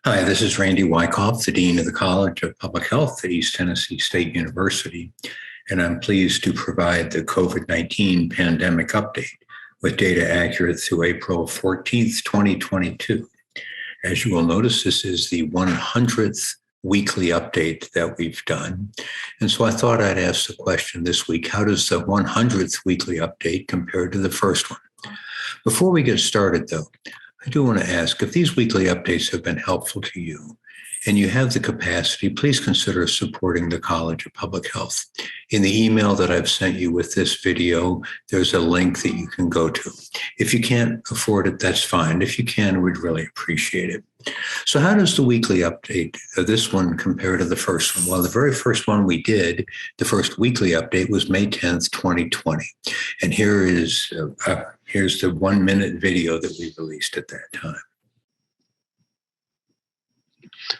Hi, this is Randy Wykoff, the Dean of the College of Public Health at East Tennessee State University, and I'm pleased to provide the COVID-19 pandemic update with data accurate through April 14th, 2022. As you will notice, this is the 100th weekly update that we've done. And so I thought I'd ask the question this week, how does the 100th weekly update compare to the first one? Before we get started, though, I do want to ask if these weekly updates have been helpful to you and you have the capacity, please consider supporting the College of Public Health. In the email that I've sent you with this video, there's a link that you can go to. If you can't afford it, that's fine. If you can, we'd really appreciate it. So how does the weekly update, this one, compare to the first one? Well, the very first one we did, the first weekly update was May 10th, 2020. And here's the 1-minute video that we released at that time.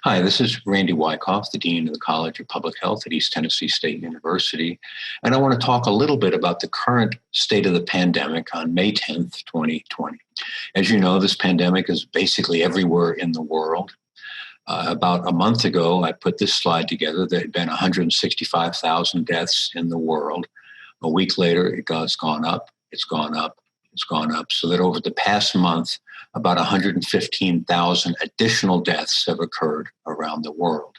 Hi, this is Randy Wykoff, the Dean of the College of Public Health at East Tennessee State University. And I want to talk a little bit about the current state of the pandemic on May 10th, 2020. As you know, this pandemic is basically everywhere in the world. About a month ago, I put this slide together. There had been 165,000 deaths in the world. A week later, it's gone up, it's gone up, it's gone up. So that over the past month, about 115,000 additional deaths have occurred around the world.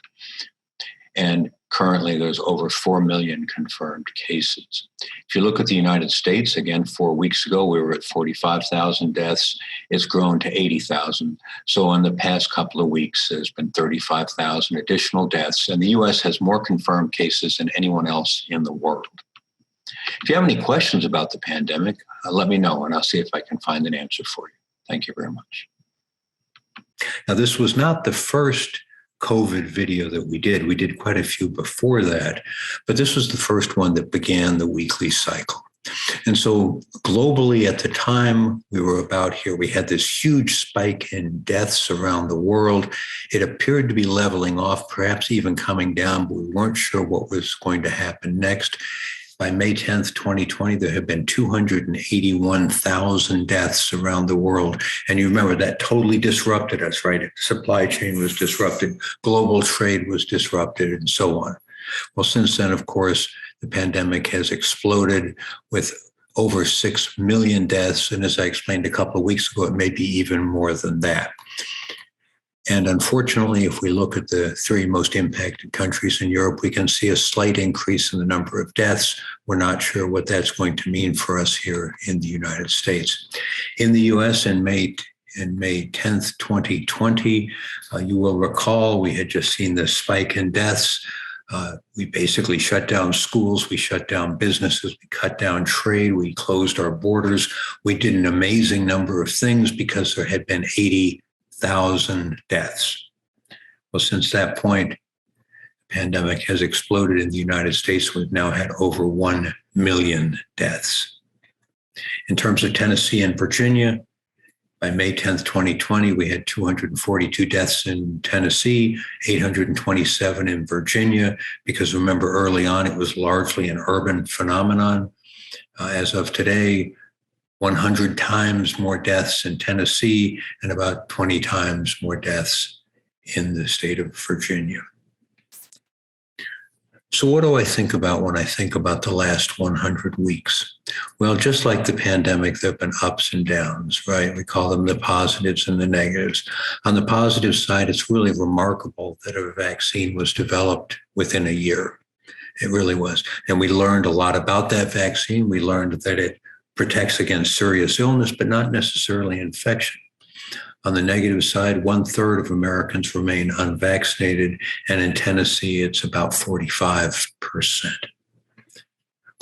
And currently there's over 4 million confirmed cases. If you look at the United States, again, 4 weeks ago, we were at 45,000 deaths. It's grown to 80,000. So in the past couple of weeks, there's been 35,000 additional deaths. And the US has more confirmed cases than anyone else in the world. If you have any questions about the pandemic, let me know and I'll see if I can find an answer for you. Thank you very much. Now, this was not the first COVID video that we did. We did quite a few before that, but this was the first one that began the weekly cycle. And so globally at the time we were about here, we had this huge spike in deaths around the world. It appeared to be leveling off, perhaps even coming down, but we weren't sure what was going to happen next. By May 10th, 2020, there have been 281,000 deaths around the world. And you remember that totally disrupted us, right? Supply chain was disrupted, global trade was disrupted, and so on. Well, since then, of course, the pandemic has exploded with over 6 million deaths. And as I explained a couple of weeks ago, it may be even more than that. And unfortunately, if we look at the 3 most impacted countries in Europe, we can see a slight increase in the number of deaths. We're not sure what that's going to mean for us here in the United States. In the US, in May 10th, 2020, you will recall we had just seen this spike in deaths. We basically shut down schools, we shut down businesses, we cut down trade, we closed our borders. We did an amazing number of things because there had been 80,000 deaths. Well, since that point, the pandemic has exploded in the United States. We've now had over 1 million deaths. In terms of Tennessee and Virginia, by May 10th, 2020, we had 242 deaths in Tennessee, 827 in Virginia, because remember early on, it was largely an urban phenomenon. As of today, 100 times more deaths in Tennessee and about 20 times more deaths in the state of Virginia. So what do I think about when I think about the last 100 weeks? Well, just like the pandemic, there have been ups and downs, right? We call them the positives and the negatives. On the positive side, it's really remarkable that a vaccine was developed within a year. It really was. And we learned a lot about that vaccine. We learned that it protects against serious illness, but not necessarily infection. On the negative side, 1/3 of Americans remain unvaccinated, and in Tennessee, it's about 45%.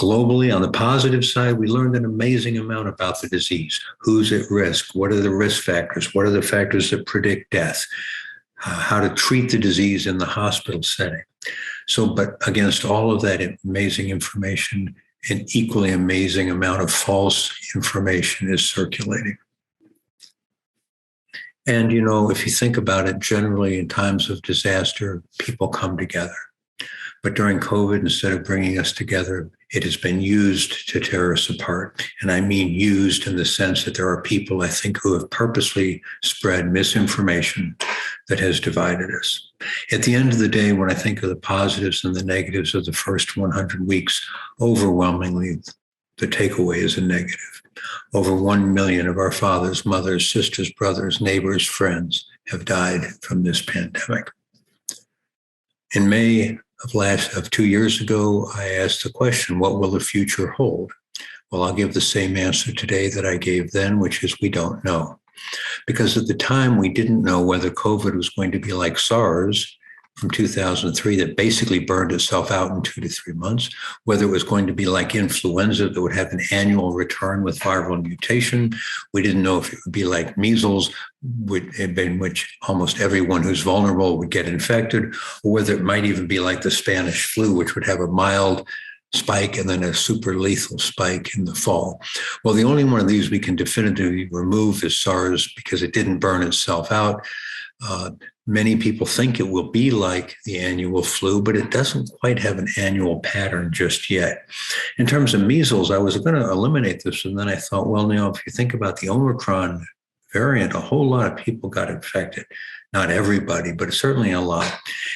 Globally, on the positive side, we learned an amazing amount about the disease. Who's at risk? What are the risk factors? What are the factors that predict death? How to treat the disease in the hospital setting. So, but against all of that amazing information, an equally amazing amount of false information is circulating. And, you know, if you think about it, generally in times of disaster, people come together. But during COVID, instead of bringing us together, It has been used to tear us apart. And I mean used in the sense that there are people, I think, who have purposely spread misinformation that has divided us. At the end of the day, when I think of the positives and the negatives of the first 100 weeks, overwhelmingly, the takeaway is a negative. Over 1 million of our fathers, mothers, sisters, brothers, neighbors, friends have died from this pandemic. In May of 2 years ago, I asked the question, what will the future hold? Well, I'll give the same answer today that I gave then, which is we don't know. Because at the time, we didn't know whether COVID was going to be like SARS from 2003 that basically burned itself out in 2 to 3 months, whether it was going to be like influenza that would have an annual return with viral mutation. We didn't know if it would be like measles, in which almost everyone who's vulnerable would get infected, or whether it might even be like the Spanish flu, which would have a mild spike and then a super lethal spike in the fall. Well, the only one of these we can definitively remove is SARS because it didn't burn itself out. Many people think it will be like the annual flu, but it doesn't quite have an annual pattern just yet. In terms of measles, I was going to eliminate this, and then I thought, well, now, if you think about the Omicron variant, a whole lot of people got infected. Not everybody, but certainly a lot.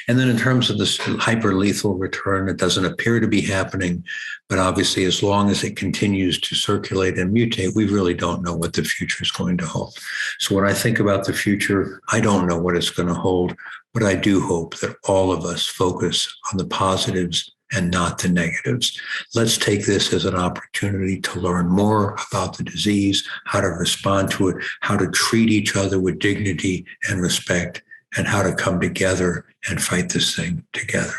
And then in terms of this hyperlethal return, it doesn't appear to be happening. But obviously, as long as it continues to circulate and mutate, we really don't know what the future is going to hold. So when I think about the future, I don't know what it's going to hold, but I do hope that all of us focus on the positives and not the negatives. Let's take this as an opportunity to learn more about the disease, how to respond to it, how to treat each other with dignity and respect, and how to come together and fight this thing together.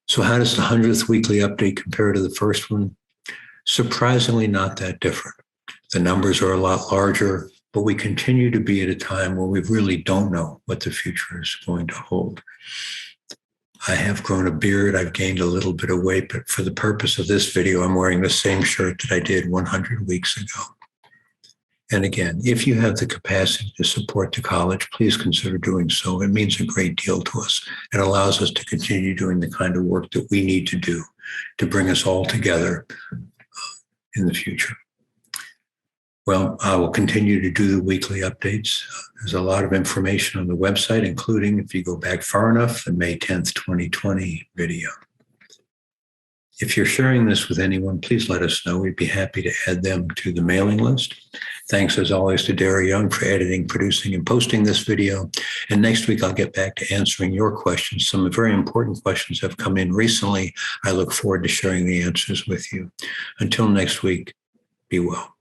So how does the 100th weekly update compare to the first one? Surprisingly, not that different. The numbers are a lot larger, but we continue to be at a time where we really don't know what the future is going to hold. I have grown a beard. I've gained a little bit of weight, but for the purpose of this video, I'm wearing the same shirt that I did 100 weeks ago. And again, if you have the capacity to support the college, please consider doing so. It means a great deal to us. It allows us to continue doing the kind of work that we need to do to bring us all together in the future. Well, I will continue to do the weekly updates. There's a lot of information on the website, including, if you go back far enough, the May 10th, 2020 video. If you're sharing this with anyone, please let us know. We'd be happy to add them to the mailing list. Thanks, as always, to Derry Young for editing, producing, and posting this video. And next week, I'll get back to answering your questions. Some very important questions have come in recently. I look forward to sharing the answers with you. Until next week, be well.